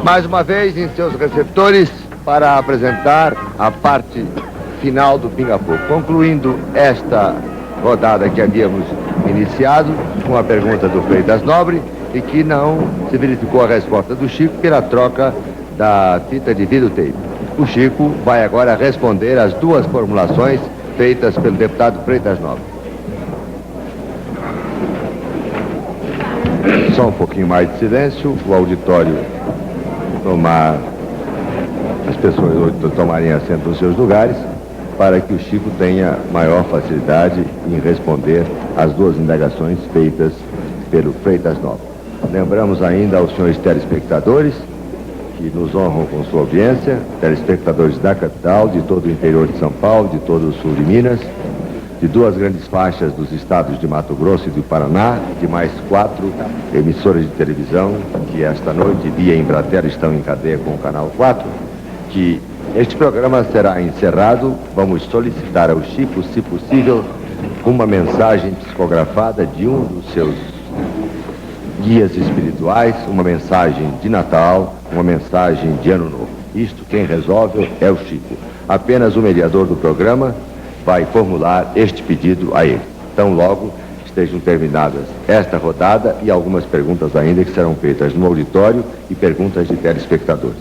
Mais uma vez em seus receptores para apresentar a parte final do Pinga-Fogo, concluindo esta rodada que havíamos iniciado com a pergunta do Freitas Nobre e que não se verificou a resposta do Chico pela troca da fita de videotape. O Chico vai agora responder as duas formulações feitas pelo deputado Freitas Nobre. Só um pouquinho mais de silêncio, o auditório as pessoas tomarem assento nos seus lugares, para que o Chico tenha maior facilidade em responder às duas indagações feitas pelo Freitas Nobre. Lembramos ainda aos senhores telespectadores que nos honram com sua audiência, telespectadores da capital, de todo o interior de São Paulo, de todo o sul de Minas, de duas grandes faixas dos estados de Mato Grosso e do Paraná, de mais 4 emissoras de televisão que esta noite, via Embratel, estão em cadeia com o Canal 4, que este programa será encerrado. Vamos solicitar ao Chico, se possível, uma mensagem psicografada de um dos seus guias espirituais, uma mensagem de Natal, uma mensagem de Ano Novo. Isto quem resolve é o Chico. Apenas o mediador do programa vai formular este pedido a ele. Tão logo estejam terminadas esta rodada e algumas perguntas ainda que serão feitas no auditório e perguntas de telespectadores.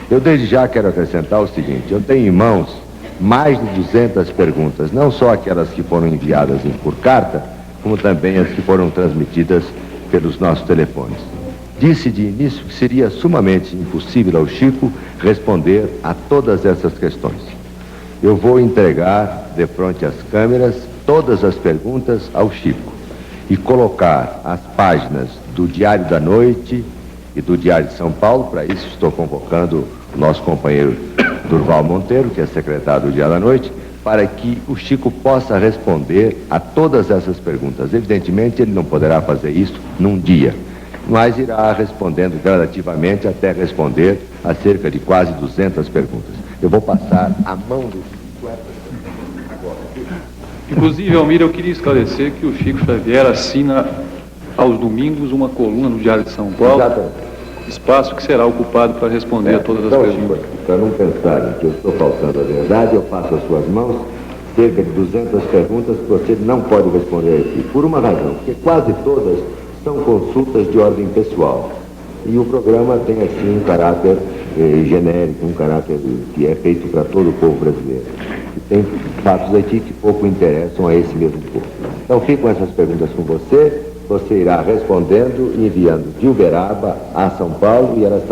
Eu desde já quero acrescentar o seguinte: eu tenho em mãos mais de 200 perguntas, não só aquelas que foram enviadas por carta, como também as que foram transmitidas pelos nossos telefones. Disse de início que seria sumamente impossível ao Chico responder a todas essas questões. Eu vou entregar, de frente às câmeras, todas as perguntas ao Chico e colocar as páginas do Diário da Noite e do Diário de São Paulo. Para isso estou convocando o nosso companheiro Durval Monteiro, que é secretário do Diário da Noite, para que o Chico possa responder a todas essas perguntas. Evidentemente, ele não poderá fazer isso num dia, mas irá respondendo gradativamente até responder a cerca de quase 200 perguntas. Eu vou passar a mão do Chico agora. Inclusive, Almir, eu queria esclarecer que o Chico Xavier assina aos domingos uma coluna no Diário de São Paulo. Exatamente. Espaço que será ocupado para responder a todas as perguntas. Para não pensarem que eu estou faltando a verdade, eu passo às suas mãos cerca de 200 perguntas que você não pode responder aqui. Por uma razão, porque quase todas são consultas de ordem pessoal. E o programa tem, assim, um caráter genérico, um caráter que é feito para todo o povo brasileiro. E tem fatos aqui que pouco interessam a esse mesmo povo. Então, fico com essas perguntas com você. Você irá respondendo e enviando de Uberaba a São Paulo, e elas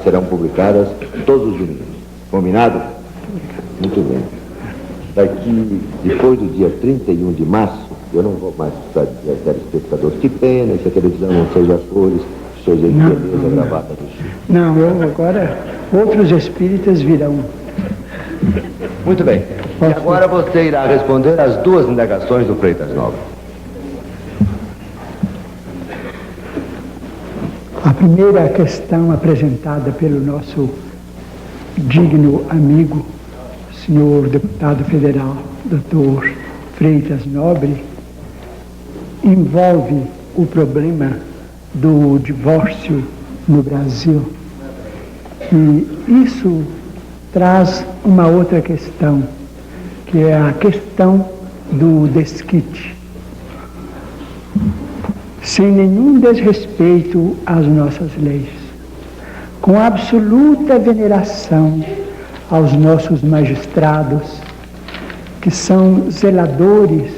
serão publicadas todos os domingos. Combinado? Muito bem. Daqui, depois do dia 31 de março, eu não vou mais precisar dizer a telespectadores: que pena que a televisão não seja cores, seja de beleza, gravata do Chico. Não, agora outros espíritas virão. Muito bem. E agora você irá responder as duas indagações do Freitas Nobre. A primeira questão apresentada pelo nosso digno amigo, senhor deputado federal, doutor Freitas Nobre, envolve o problema do divórcio no Brasil. E isso traz uma outra questão, que é a questão do desquite. Sem nenhum desrespeito às nossas leis, com absoluta veneração aos nossos magistrados, que são zeladores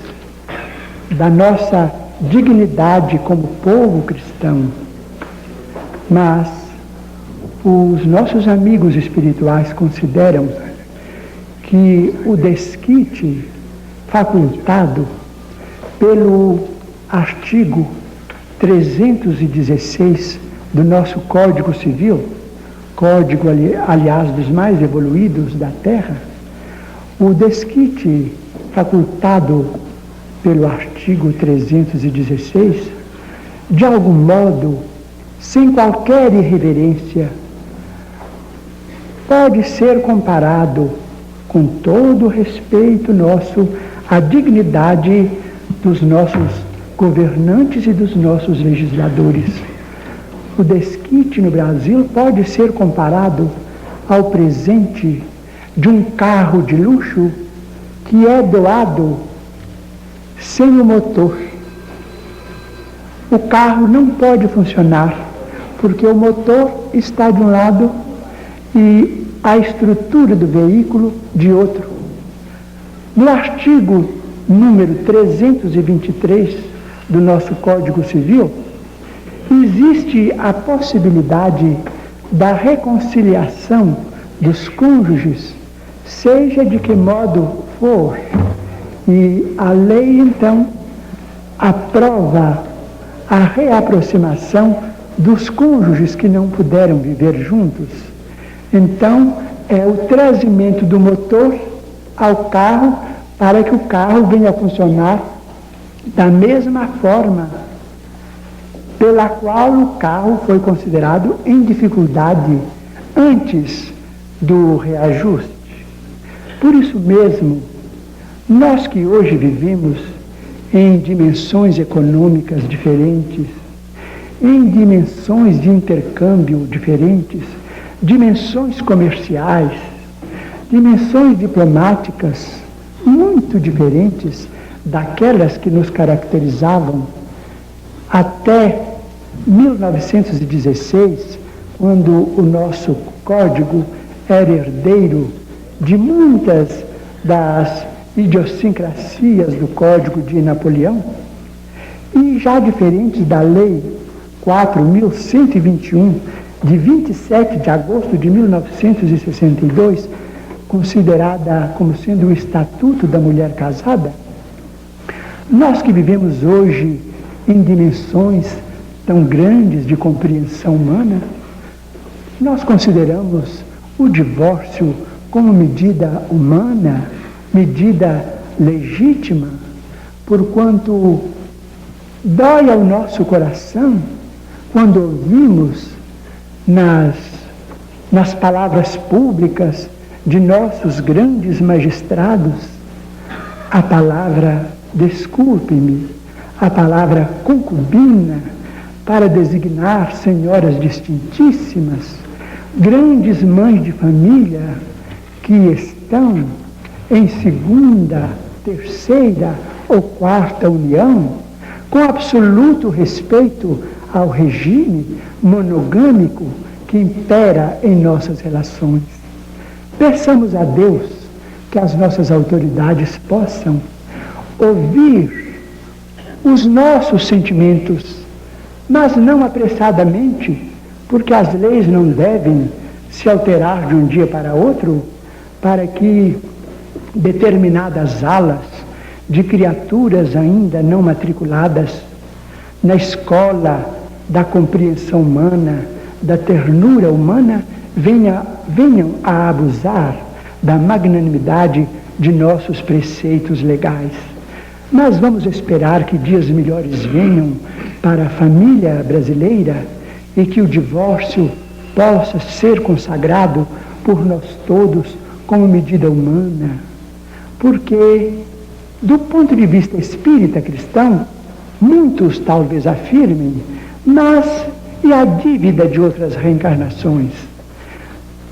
da nossa dignidade como povo cristão, mas os nossos amigos espirituais consideram que o desquite facultado pelo artigo 316 do nosso Código Civil, código, aliás, dos mais evoluídos da Terra, o desquite facultado pelo artigo 316, de algum modo, sem qualquer irreverência, pode ser comparado, com todo o respeito nosso, à dignidade dos nossos governantes e dos nossos legisladores. O desquite no Brasil pode ser comparado ao presente de um carro de luxo que é doado sem o motor. O carro não pode funcionar porque o motor está de um lado e a estrutura do veículo de outro. No artigo número 323 do nosso Código Civil, existe a possibilidade da reconciliação dos cônjuges, seja de que modo for. E a lei, então, aprova a reaproximação dos cônjuges que não puderam viver juntos. Então, é o trazimento do motor ao carro para que o carro venha a funcionar da mesma forma pela qual o carro foi considerado em dificuldade antes do reajuste. Por isso mesmo, nós que hoje vivemos em dimensões econômicas diferentes, em dimensões de intercâmbio diferentes, dimensões comerciais, dimensões diplomáticas muito diferentes daquelas que nos caracterizavam até 1916, quando o nosso código era herdeiro de muitas das idiosincrasias do Código de Napoleão, e já diferentes da Lei 4.121, de 27 de agosto de 1962, considerada como sendo o Estatuto da Mulher Casada. Nós que vivemos hoje em dimensões tão grandes de compreensão humana, nós consideramos o divórcio como medida humana, medida legítima, porquanto dói ao nosso coração quando ouvimos nas palavras públicas de nossos grandes magistrados a palavra desculpe-me, a palavra concubina, para designar senhoras distintíssimas, grandes mães de família que estão em segunda, terceira ou quarta união, com absoluto respeito ao regime monogâmico que impera em nossas relações. Peçamos a Deus que as nossas autoridades possam ouvir os nossos sentimentos, mas não apressadamente, porque as leis não devem se alterar de um dia para outro, para que determinadas alas de criaturas ainda não matriculadas na escola da compreensão humana, da ternura humana, venham a abusar da magnanimidade de nossos preceitos legais. Mas vamos esperar que dias melhores venham para a família brasileira e que o divórcio possa ser consagrado por nós todos como medida humana. Porque, do ponto de vista espírita cristão, muitos talvez afirmem, mas e a dívida de outras reencarnações?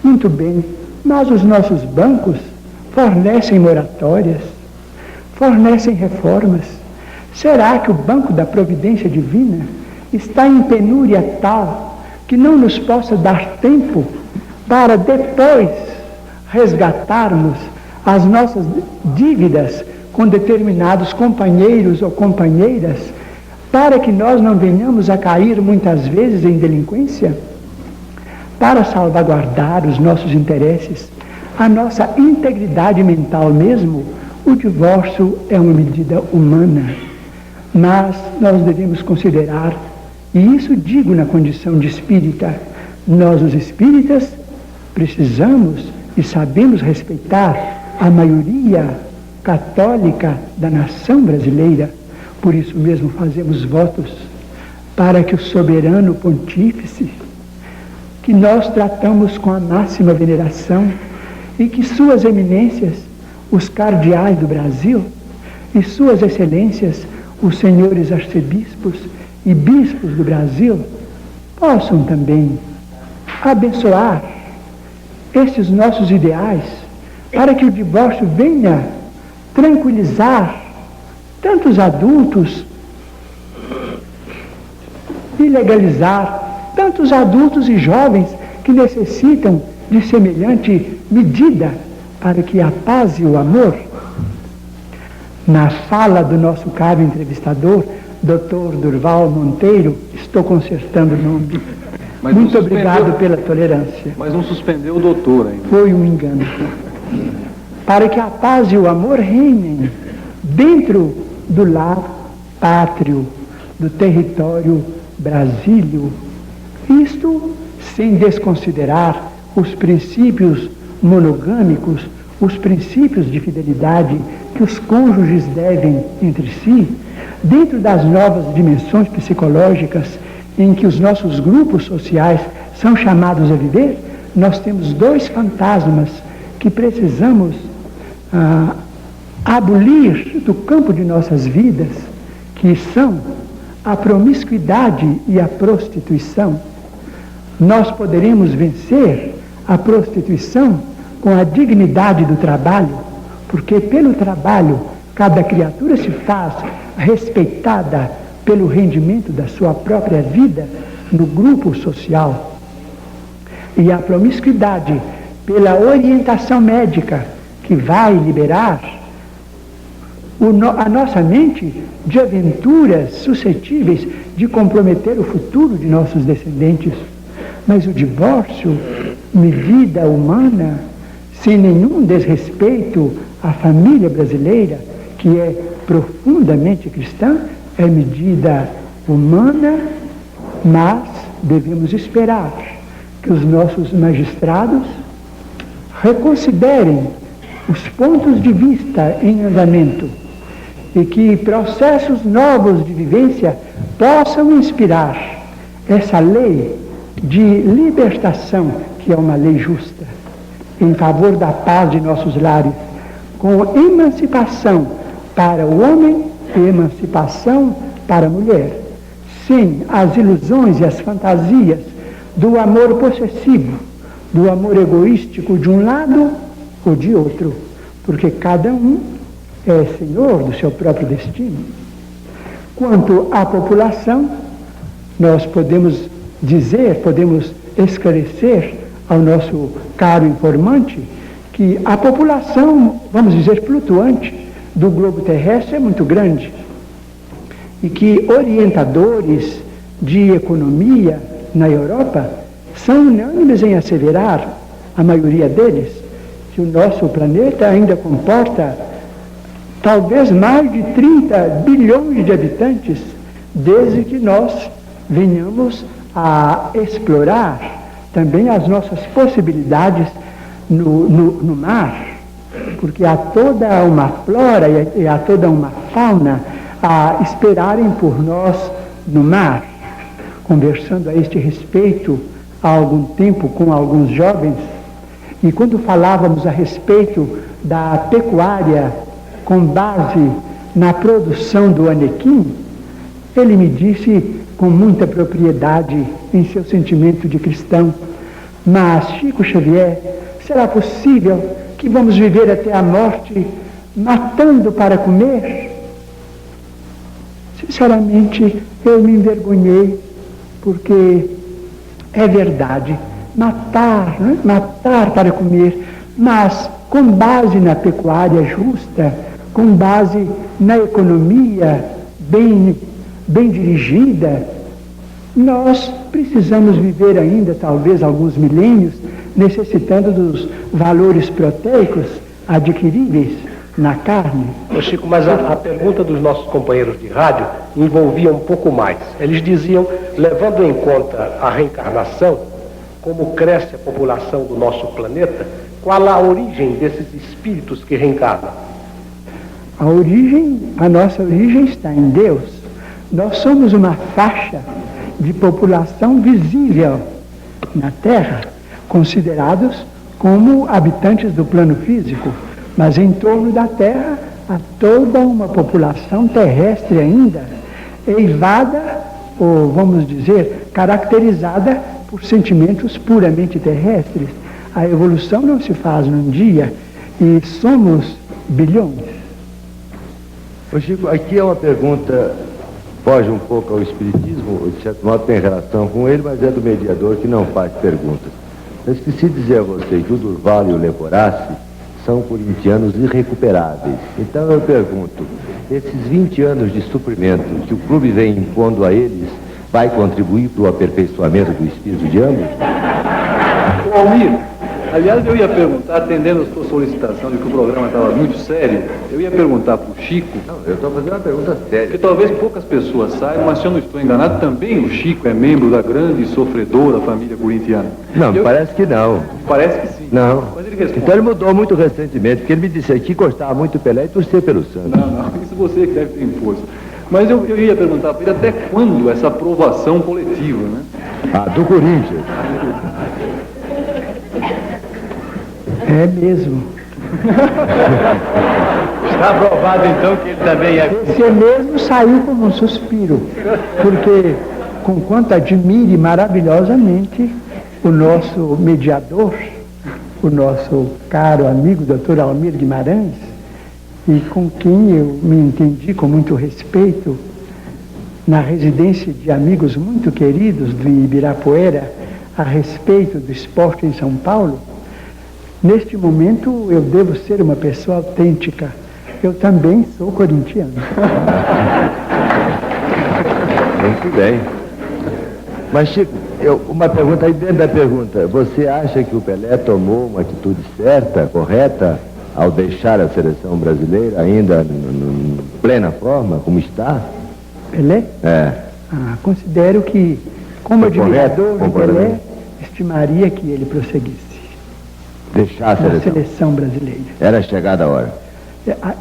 Muito bem, mas os nossos bancos fornecem moratórias, fornecem reformas. Será que o Banco da Providência Divina está em penúria tal que não nos possa dar tempo para depois resgatarmos as nossas dívidas com determinados companheiros ou companheiras, para que nós não venhamos a cair muitas vezes em delinquência? Para salvaguardar os nossos interesses, a nossa integridade mental mesmo, o divórcio é uma medida humana. Mas nós devemos considerar, e isso digo na condição de espírita, nós os espíritas precisamos e sabemos respeitar a maioria católica da nação brasileira. Por isso mesmo fazemos votos para que o soberano pontífice, que nós tratamos com a máxima veneração, e que suas eminências, os cardeais do Brasil, e suas excelências, os senhores arcebispos e bispos do Brasil possam também abençoar esses nossos ideais, para que o divórcio venha tranquilizar tantos adultos e legalizar tantos adultos e jovens que necessitam de semelhante medida para que a paz e o amor. Na fala do nosso caro entrevistador, Dr. Durval Monteiro, estou consertando o nome. Mas muito obrigado pela tolerância. Mas não suspendeu o doutor ainda. Foi um engano. Para que a paz e o amor reinem dentro do lar pátrio, do território brasílio. Isto sem desconsiderar os princípios monogâmicos, os princípios de fidelidade que os cônjuges devem entre si, dentro das novas dimensões psicológicas em que os nossos grupos sociais são chamados a viver. Nós temos dois fantasmas que precisamos abolir do campo de nossas vidas, que são a promiscuidade e a prostituição. Nós poderemos vencer a prostituição com a dignidade do trabalho, porque pelo trabalho cada criatura se faz respeitada pelo rendimento da sua própria vida no grupo social. E a promiscuidade pela orientação médica, que vai liberar a nossa mente de aventuras suscetíveis de comprometer o futuro de nossos descendentes. Mas o divórcio, medida humana, sem nenhum desrespeito à família brasileira, que é profundamente cristã, é medida humana, mas devemos esperar que os nossos magistrados reconsiderem os pontos de vista em andamento e que processos novos de vivência possam inspirar essa lei de libertação, que é uma lei justa, em favor da paz de nossos lares, com emancipação para o homem e emancipação para a mulher, sem as ilusões e as fantasias do amor possessivo, do amor egoístico de um lado ou de outro, porque cada um é senhor do seu próprio destino. Quanto à população, nós podemos dizer, podemos esclarecer ao nosso caro informante que a população, vamos dizer, flutuante do globo terrestre é muito grande e que orientadores de economia na Europa são unânimes em asseverar, a maioria deles, que o nosso planeta ainda comporta talvez mais de 30 bilhões de habitantes, desde que nós venhamos a explorar também as nossas possibilidades no mar, porque há toda uma flora e há toda uma fauna a esperarem por nós no mar. Conversando a este respeito há algum tempo com alguns jovens, e quando falávamos a respeito da pecuária com base na produção do anequim, ele me disse com muita propriedade em seu sentimento de cristão: mas, Chico Xavier, será possível que vamos viver até a morte matando para comer? Sinceramente, eu me envergonhei, porque é verdade, matar, né? Matar para comer, mas com base na pecuária justa, com base na economia bem dirigida. Nós precisamos viver ainda, talvez, alguns milênios, necessitando dos valores proteicos adquiríveis na carne. Ô Chico, mas a pergunta dos nossos companheiros de rádio envolvia um pouco mais. Eles diziam, levando em conta a reencarnação, como cresce a população do nosso planeta, qual a origem desses espíritos que reencarnam? A nossa origem está em Deus. Nós somos uma faixa de população visível na Terra, considerados como habitantes do plano físico, mas em torno da Terra a toda uma população terrestre ainda, eivada, ou vamos dizer, caracterizada por sentimentos puramente terrestres. A evolução não se faz num dia e somos bilhões. Ô Chico, aqui é uma pergunta, foge um pouco ao espiritismo, de certo modo tem relação com ele, mas é do mediador que não faz perguntas. Eu esqueci de dizer a você que o Durval e o Leporassi são corintianos irrecuperáveis. Então eu pergunto, esses 20 anos de suprimento que o clube vem impondo a eles, vai contribuir para o aperfeiçoamento do espírito de ambos? Ô Almir, aliás, eu ia perguntar, atendendo a sua solicitação de que o programa estava muito sério, eu ia perguntar para o Chico... Não, eu estou fazendo uma pergunta séria. Porque talvez poucas pessoas saibam, mas se eu não estou enganado, também o Chico é membro da grande e sofredora família corintiana. Não, parece que não. Parece que sim. Não. Mas ele responde. Então ele mudou muito recentemente, porque ele me disse aqui que gostava muito do Pelé e torcia pelo Santos. Não, isso você que deve ter imposto. Mas eu ia perguntar para ele até quando essa aprovação coletiva, né? Ah, do Corinthians. É mesmo. Está aprovado então que ele também é... Esse mesmo saiu como um suspiro, porque, conquanto admire maravilhosamente o nosso mediador, o nosso caro amigo Dr. Almir Guimarães, e com quem eu me entendi com muito respeito na residência de amigos muito queridos do Ibirapuera a respeito do esporte em São Paulo, neste momento eu devo ser uma pessoa autêntica. Eu também sou corintiano. Muito bem. Mas, Chico, uma pergunta aí dentro da pergunta. Você acha que o Pelé tomou uma atitude certa, correta, ao deixar a seleção brasileira ainda em plena forma, como está? Pelé? É. Considero que, como Foi admirador correto? de Pelé, estimaria que ele prosseguisse Deixar a na seleção. seleção brasileira. Era chegada a hora.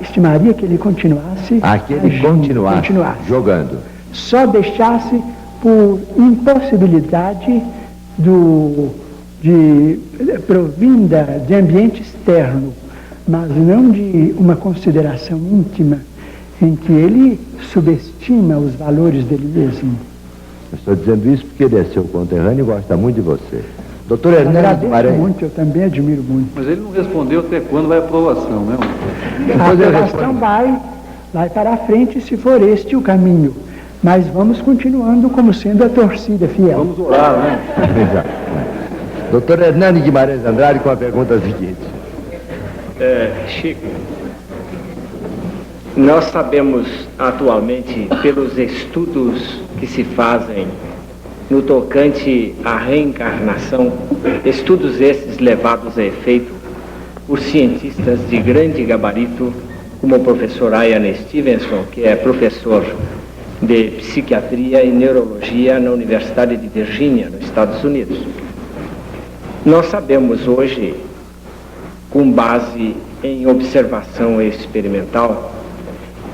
Estimaria que ele continuasse Que ele agindo, continuasse jogando. Só deixasse por impossibilidade de provinda de ambiente externo, mas não de uma consideração íntima em que ele subestima os valores dele mesmo. Eu estou dizendo isso porque ele é seu conterrâneo e gosta muito de você. Doutor Hernando Agradeço Guimarães. muito, eu também admiro muito. Mas ele não respondeu até quando vai a aprovação, né? A aprovação vai para a frente se for este o caminho. Mas vamos continuando como sendo a torcida fiel. Vamos orar, né? Exato. Doutor Hernando Guimarães Andrade com a pergunta seguinte. Chico, nós sabemos atualmente, pelos estudos que se fazem no tocante à reencarnação, estudos esses levados a efeito por cientistas de grande gabarito, como o professor Ian Stevenson, que é professor de psiquiatria e neurologia na Universidade de Virgínia, nos Estados Unidos. Nós sabemos hoje, com base em observação experimental,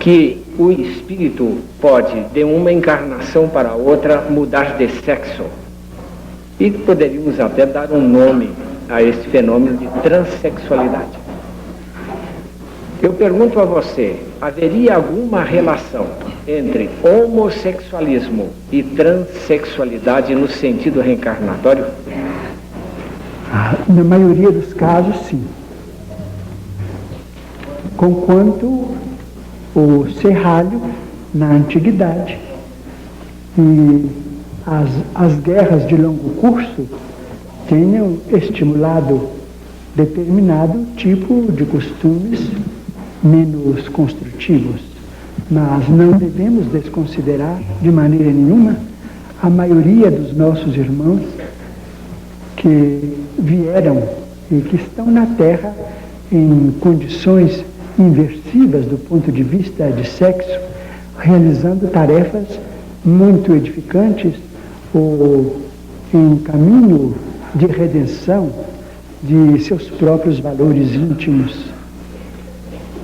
que o espírito pode, de uma encarnação para outra, mudar de sexo. E poderíamos até dar um nome a esse fenômeno de transexualidade. Eu pergunto a você, haveria alguma relação entre homossexualismo e transexualidade no sentido reencarnatório? Na maioria dos casos, sim. Conquanto o serralho, na antiguidade, e as guerras de longo curso tenham estimulado determinado tipo de costumes menos construtivos. Mas não devemos desconsiderar de maneira nenhuma a maioria dos nossos irmãos que vieram e que estão na Terra em condições inversivas do ponto de vista de sexo, realizando tarefas muito edificantes ou em caminho de redenção de seus próprios valores íntimos.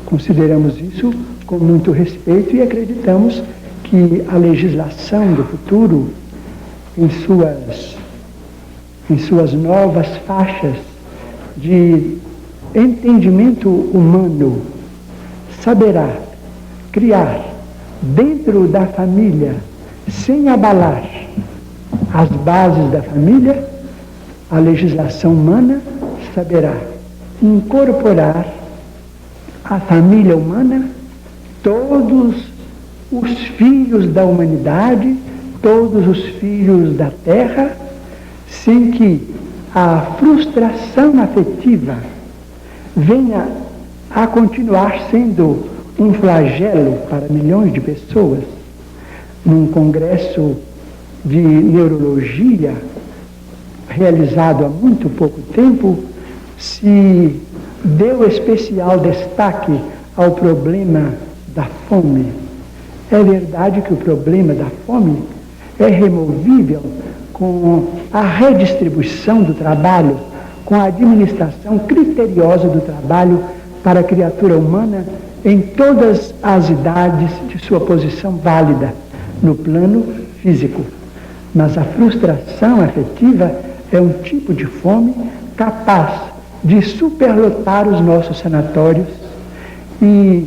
Consideramos isso com muito respeito e acreditamos que a legislação do futuro, em suas novas faixas de entendimento humano, saberá criar dentro da família, sem abalar as bases da família, a legislação humana saberá incorporar à família humana todos os filhos da humanidade, todos os filhos da terra, sem que a frustração afetiva venha a continuar sendo um flagelo para milhões de pessoas. Num congresso de neurologia realizado há muito pouco tempo, se deu especial destaque ao problema da fome. É verdade que o problema da fome é removível com a redistribuição do trabalho, com a administração criteriosa do trabalho para a criatura humana em todas as idades de sua posição válida no plano físico. Mas a frustração afetiva é um tipo de fome capaz de superlotar os nossos sanatórios e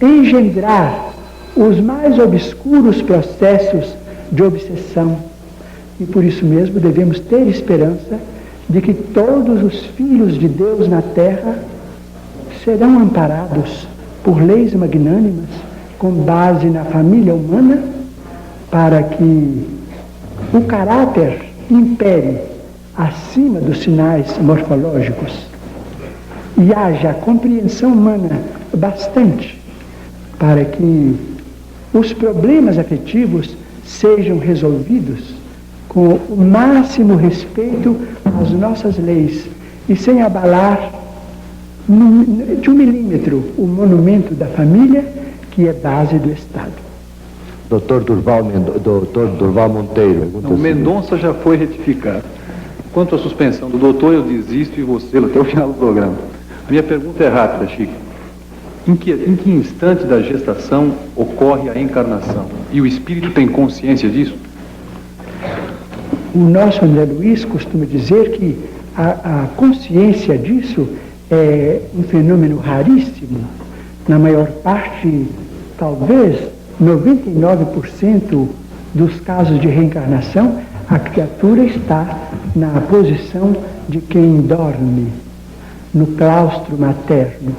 engendrar os mais obscuros processos de obsessão. E por isso mesmo devemos ter esperança de que todos os filhos de Deus na terra serão amparados por leis magnânimas com base na família humana, para que o caráter impere acima dos sinais morfológicos e haja compreensão humana bastante para que os problemas afetivos sejam resolvidos com o máximo respeito às nossas leis e sem abalar de 1 milímetro o monumento da família, que é base do Estado. Doutor Durval Monteiro. Não, Mendonça já foi retificado. Quanto à suspensão do doutor, eu desisto e vou ser até o final do programa. A minha pergunta é rápida, Chico. Em que instante da gestação ocorre a encarnação? E o espírito tem consciência disso? O nosso André Luiz costuma dizer que a consciência disso é um fenômeno raríssimo. Na maior parte, talvez 99% dos casos de reencarnação, a criatura está na posição de quem dorme, no claustro materno,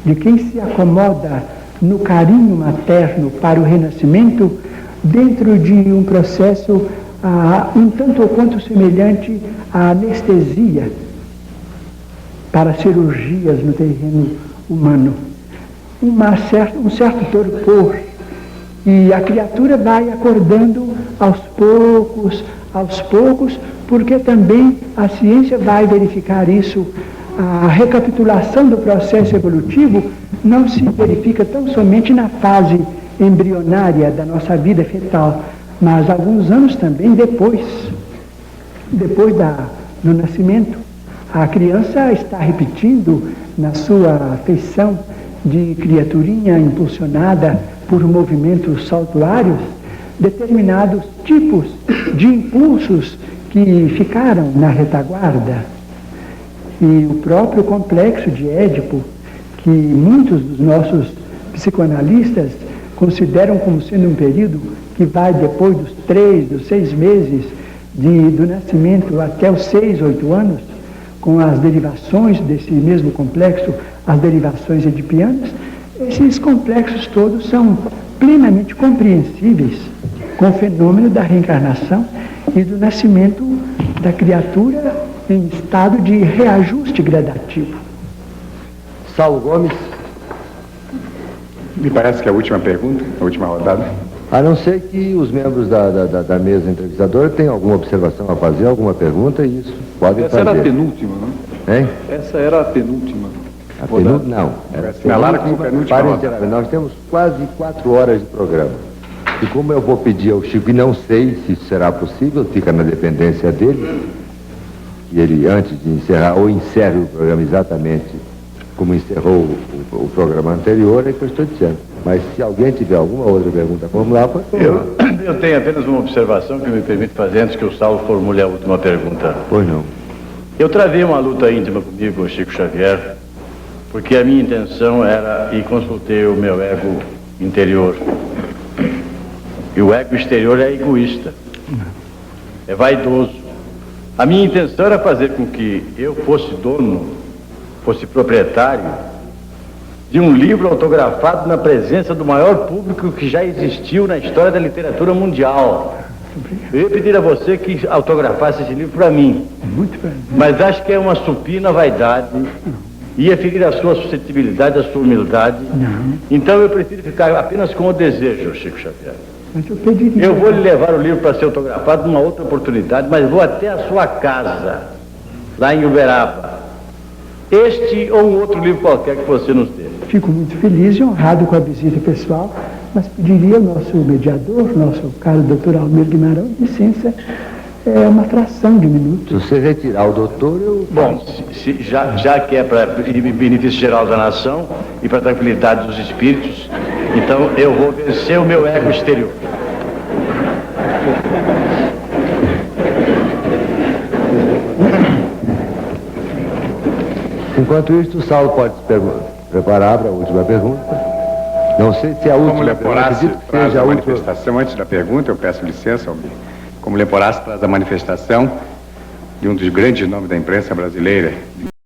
de quem se acomoda no carinho materno para o renascimento, dentro de um processo um tanto ou quanto semelhante à anestesia para cirurgias no terreno humano. Um certo torpor, e a criatura vai acordando aos poucos, porque também a ciência vai verificar isso. A recapitulação do processo evolutivo não se verifica tão somente na fase embrionária da nossa vida fetal, mas alguns anos também depois do nascimento. A criança está repetindo na sua feição de criaturinha impulsionada por movimentos saltuários determinados tipos de impulsos que ficaram na retaguarda. E o próprio complexo de Édipo, que muitos dos nossos psicoanalistas consideram como sendo um período que vai depois dos 3, dos 6 meses do nascimento até os 6, 8 anos, com as derivações desse mesmo complexo, as derivações edipianas, esses complexos todos são plenamente compreensíveis com o fenômeno da reencarnação e do nascimento da criatura em estado de reajuste gradativo. Saulo Gomes. Me parece que é a última pergunta, a última rodada. A não ser que os membros da mesa entrevistadora tenham alguma observação a fazer, alguma pergunta, e isso pode fazer. Essa era a penúltima, não? Hein? Essa era a penúltima. A penúltima? Não. Era assinalada como penúltima para rodada. encerramento. Nós temos quase 4 horas de programa. E como eu vou pedir ao Chico, e não sei se isso será possível, fica na dependência dele, que ele, antes de encerrar, ou encerre o programa exatamente como encerrou o programa anterior, é que eu estou dizendo. Mas se alguém tiver alguma outra pergunta a formular, pode formular. Eu tenho apenas uma observação que me permite fazer antes que o Saulo formule a última pergunta. Pois não. Eu travei uma luta íntima comigo, o Chico Xavier, porque a minha intenção era, e consultei o meu ego interior, e o ego exterior é egoísta, é vaidoso. A minha intenção era fazer com que eu fosse dono, fosse proprietário de um livro autografado na presença do maior público que já existiu na história da literatura mundial. Eu ia pedir a você que autografasse esse livro para mim. Muito bem. Mas acho que é uma supina vaidade, ia ferir a sua suscetibilidade, a sua humildade. Não. Então eu prefiro ficar apenas com o desejo, Chico Xavier. Mas eu pediria. Eu vou lhe levar o livro para ser autografado numa outra oportunidade, mas vou até a sua casa, lá em Uberaba. Este ou um outro livro qualquer que você nos dê. Fico muito feliz e honrado com a visita pessoal, mas pediria ao nosso mediador, nosso caro doutor Almir Guimarães, licença, uma fração de minutos. Se você retirar o doutor, eu... Bom, já que é para benefício geral da nação e para tranquilidade dos espíritos, então eu vou vencer o meu ego exterior. Enquanto isso, o Saulo pode se preparar para a última pergunta. Não sei se é a última. Como Leporace acredito que traz seja a a última. manifestação, antes da pergunta, eu peço licença, Almir. Como Leporace traz a manifestação de um dos grandes nomes da imprensa brasileira,